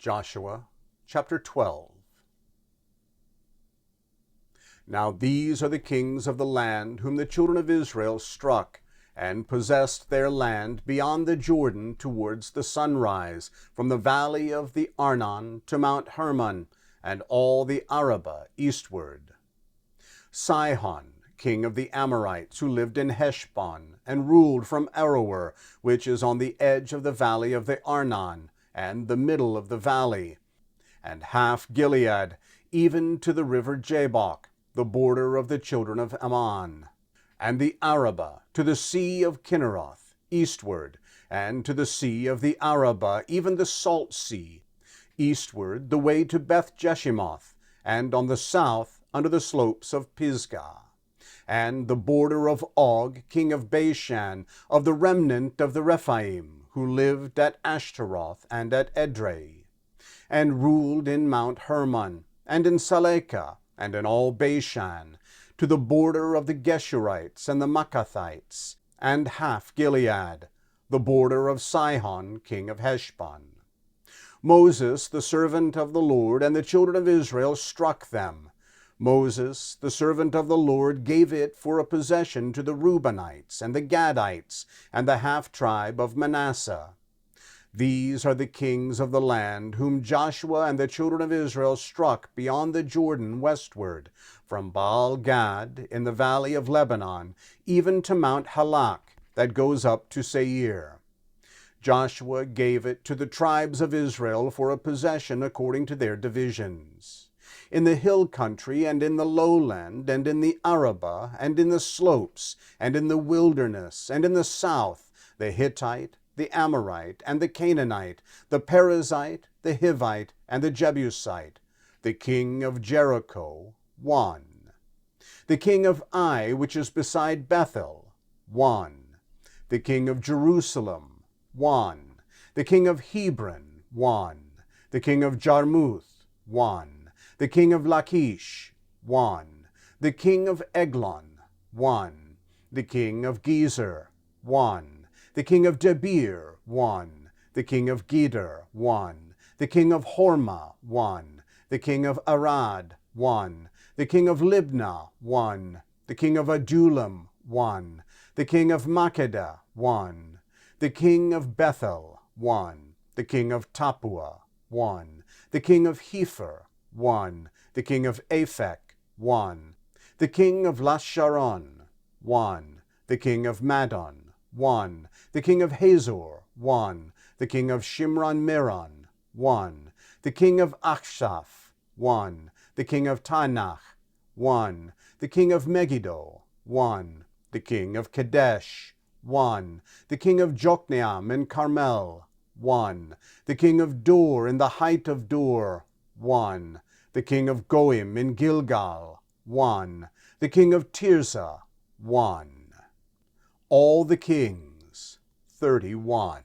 Joshua chapter 12. Now these are the kings of the land whom the children of Israel struck, and possessed their land beyond the Jordan towards the sunrise, from the valley of the Arnon to Mount Hermon, and all the Arabah eastward. Sihon, king of the Amorites, who lived in Heshbon, and ruled from Aroer, which is on the edge of the valley of the Arnon, and the middle of the valley, and half Gilead, even to the river Jabbok, the border of the children of Ammon, and the Arabah to the sea of Kinneroth, eastward, and to the sea of the Arabah, even the salt sea, eastward the way to Beth Jeshimoth, and on the south under the slopes of Pisgah, and the border of Og, king of Bashan, of the remnant of the Rephaim, who lived at Ashtaroth and at Edrei, and ruled in Mount Hermon, and in Salekah, and in all Bashan, to the border of the Geshurites and the Maacathites, and half Gilead, the border of Sihon, king of Heshbon. Moses, the servant of the Lord, and the children of Israel struck them. Moses, the servant of the Lord, gave it for a possession to the Reubenites, and the Gadites, and the half-tribe of Manasseh. These are the kings of the land, whom Joshua and the children of Israel struck beyond the Jordan westward, from Baal-Gad in the valley of Lebanon, even to Mount Halak, that goes up to Seir. Joshua gave it to the tribes of Israel for a possession according to their divisions. In the hill country, and in the lowland, and in the Arabah, and in the slopes, and in the wilderness, and in the south, the Hittite, the Amorite, and the Canaanite, the Perizzite, the Hivite, and the Jebusite, the king of Jericho, 1. The king of Ai, which is beside Bethel, 1. The king of Jerusalem, 1. The king of Hebron, 1. The king of Jarmuth, 1. The king of Lachish, 1. The king of Eglon, 1. The king of Gezer, 1. The king of Debir, 1. The king of Geder, 1. The king of Hormah, 1. The king of Arad, 1. The king of Libnah, 1. The king of Adullam, 1. The king of Makkedah, 1. The king of Bethel, 1. The king of Tappuah, 1. The king of Hepher, 1. The king of Aphek, 1. The king of Lasharon, 1. The king of Madon, 1. The king of Hazor, 1. The king of Shimron-Meron, 1. The king of Achshaph, 1. The king of Taanach, 1. The king of Megiddo, 1. The king of Kadesh, 1. The king of Jokneam in Carmel, 1. The king of Dor in the height of Dor, 1. The king of Goim in Gilgal, 1. The king of Tirzah, 1. All the kings, 31.